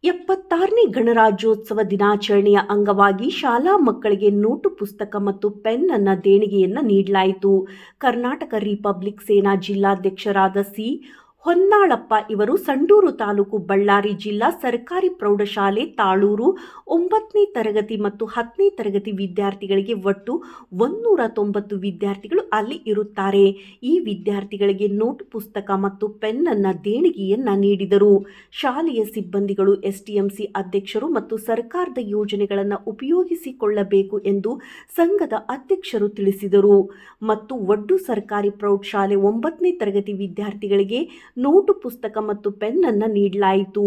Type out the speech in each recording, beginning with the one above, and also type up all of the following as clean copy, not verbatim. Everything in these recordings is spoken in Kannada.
76ನೇ ಗಣರಾಜ್ಯೋತ್ಸವ ದಿನಾಚರಣೆಯ ಅಂಗವಾಗಿ ಶಾಲಾ ಮಕ್ಕಳಿಗೆ ನೋಟು ಪುಸ್ತಕ ಮತ್ತು ಪೆನ್ ಅನ್ನ ದೇಣಿಗೆಯನ್ನ ನೀಡಲಾಯಿತು. ಕರ್ನಾಟಕ ರಿಪಬ್ಲಿಕ್ ಸೇನಾ ಜಿಲ್ಲಾಧ್ಯಕ್ಷರಾದ ಸಿ. ಹೊನ್ನಾಳಪ್ಪ ಇವರು ಸಂಡೂರು ತಾಲೂಕು ಬಳ್ಳಾರಿ ಜಿಲ್ಲಾ ಸರ್ಕಾರಿ ಪ್ರೌಢಶಾಲೆ ತಾಳೂರು 9ನೇ ತರಗತಿ ಮತ್ತು 10ನೇ ತರಗತಿ ವಿದ್ಯಾರ್ಥಿಗಳಿಗೆ ಒಟ್ಟು 190 ವಿದ್ಯಾರ್ಥಿಗಳು ಅಲ್ಲಿ ಇರುತ್ತಾರೆ. ಈ ವಿದ್ಯಾರ್ಥಿಗಳಿಗೆ ನೋಟು ಪುಸ್ತಕ ಮತ್ತು ಪೆನ್ ಅನ್ನ ದೇಣಿಗೆಯನ್ನ ನೀಡಿದರು. ಶಾಲೆಯ ಸಿಬ್ಬಂದಿಗಳು ಎಸ್ಟಿಎಂಸಿ ಅಧ್ಯಕ್ಷರು ಮತ್ತು ಸರ್ಕಾರದ ಯೋಜನೆಗಳನ್ನು ಉಪಯೋಗಿಸಿಕೊಳ್ಳಬೇಕು ಎಂದು ಸಂಘದ ಅಧ್ಯಕ್ಷರು ತಿಳಿಸಿದರು. ಮತ್ತು ಒಡ್ಡು ಸರ್ಕಾರಿ ಪ್ರೌಢಶಾಲೆ 9ನೇ ತರಗತಿ ವಿದ್ಯಾರ್ಥಿಗಳಿಗೆ ನೋಟು ಪುಸ್ತಕ ಮತ್ತು ಪೆನ್ ಅನ್ನ ನೀಡಲಾಯಿತು.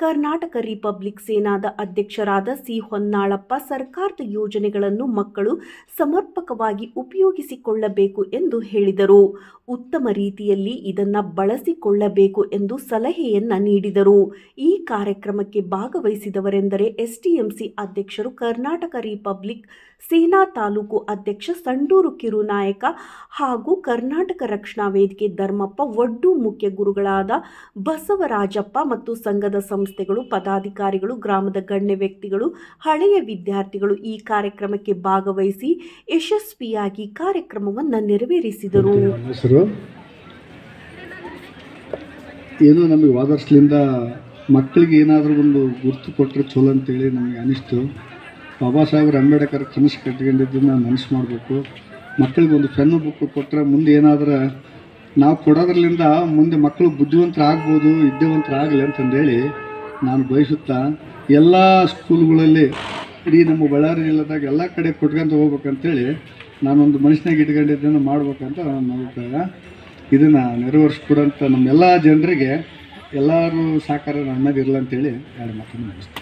ಕರ್ನಾಟಕ ರಿಪಬ್ಲಿಕ್ ಸೇನಾದ ಅಧ್ಯಕ್ಷರಾದ ಸಿ. ಹೊನ್ನಾಳಪ್ಪ ಸರ್ಕಾರದ ಯೋಜನೆಗಳನ್ನು ಮಕ್ಕಳು ಸಮರ್ಪಕವಾಗಿ ಉಪಯೋಗಿಸಿಕೊಳ್ಳಬೇಕು ಎಂದು ಹೇಳಿದರು. ಉತ್ತಮ ರೀತಿಯಲ್ಲಿ ಇದನ್ನ ಬಳಸಿಕೊಳ್ಳಬೇಕು ಎಂದು ಸಲಹೆಯನ್ನ ನೀಡಿದರು. ಈ ಕಾರ್ಯಕ್ರಮಕ್ಕೆ ಭಾಗವಹಿಸಿದವರೆಂದರೆ ಎಸ್ಟಿಎಂಸಿ ಅಧ್ಯಕ್ಷರು, ಕರ್ನಾಟಕ ರಿಪಬ್ಲಿಕ್ ಸೇನಾ ತಾಲೂಕು ಅಧ್ಯಕ್ಷ ಸಂಡೂರು ಕಿರುನಾಯಕ ಹಾಗೂ ಕರ್ನಾಟಕ ರಕ್ಷಣಾ ವೇದಿಕೆ ಧರ್ಮಪ್ಪ, ಒಡ್ಡು ಮುಖ್ಯ ಗುರುಗಳಾದ ಬಸವರಾಜಪ್ಪ ಮತ್ತು ಸಂಘದ ಸಂಸ್ಥೆಗಳು, ಪದಾಧಿಕಾರಿಗಳು, ಗ್ರಾಮದ ಗಣ್ಯ ವ್ಯಕ್ತಿಗಳು, ಹಳೆಯ ವಿದ್ಯಾರ್ಥಿಗಳು ಈ ಕಾರ್ಯಕ್ರಮಕ್ಕೆ ಭಾಗವಹಿಸಿ ಯಶಸ್ವಿಯಾಗಿ ಕಾರ್ಯಕ್ರಮವನ್ನು ನೆರವೇರಿಸಿದರು. ಏನೋ ನಮಗೆ ವಾದರ್ಸ್ಲಿಂದ ಮಕ್ಕಳಿಗೆ ಏನಾದರೂ ಒಂದು ಗುರುತು ಕೊಟ್ಟರೆ ಚಲೋ ಅಂತೇಳಿ ನಮಗೆ ಅನಿಸ್ತು. ಬಾಬಾ ಸಾಹೇಬ್ರ ಅಂಬೇಡ್ಕರ್ ಕನಸು ಕಟ್ಕೊಂಡಿದ್ದನ್ನು ನನಸು ಮಾಡಬೇಕು. ಮಕ್ಕಳಿಗೆ ಒಂದು ಪೆನ್ನು ಬುಕ್ ಕೊಟ್ಟರೆ ಮುಂದೆ ಏನಾದರೂ ನಾವು ಕೊಡೋದ್ರಲ್ಲಿಂದ ಮುಂದೆ ಮಕ್ಕಳು ಬುದ್ಧಿವಂತರಾಗ್ಬೋದು, ವಿದ್ಯಾವಂತರಾಗಲಿ ಅಂತಂದೇಳಿ ನಾನು ಬಯಸುತ್ತಾ ಎಲ್ಲ ಸ್ಕೂಲ್ಗಳಲ್ಲಿ ಇಡೀ ನಮ್ಮ ಬಳ್ಳಾರಿ ಜಿಲ್ಲೆದಾಗ ಎಲ್ಲ ಕಡೆ ಕೊಟ್ಕೊಂತ ಹೋಗ್ಬೇಕಂತೇಳಿ ನಾನೊಂದು ಮನುಷ್ಯನಾಗ ಇಟ್ಕೊಂಡಿದ್ದನ್ನು ಮಾಡ್ಬೇಕಂತ ನನ್ನ ಅಭಿಪ್ರಾಯ. ಇದನ್ನು ನೆರವೇರಿಸ್ಕೊಡೋಂಥ ನಮ್ಮೆಲ್ಲ ಜನರಿಗೆ ಎಲ್ಲರೂ ಸಹಕಾರ ನನ್ನ ಮೇಲೆ ಇರಲ್ಲ ಅಂತೇಳಿ ಎರಡು ಮಾತನ್ನು ಮುಗಿಸ್ತೀನಿ.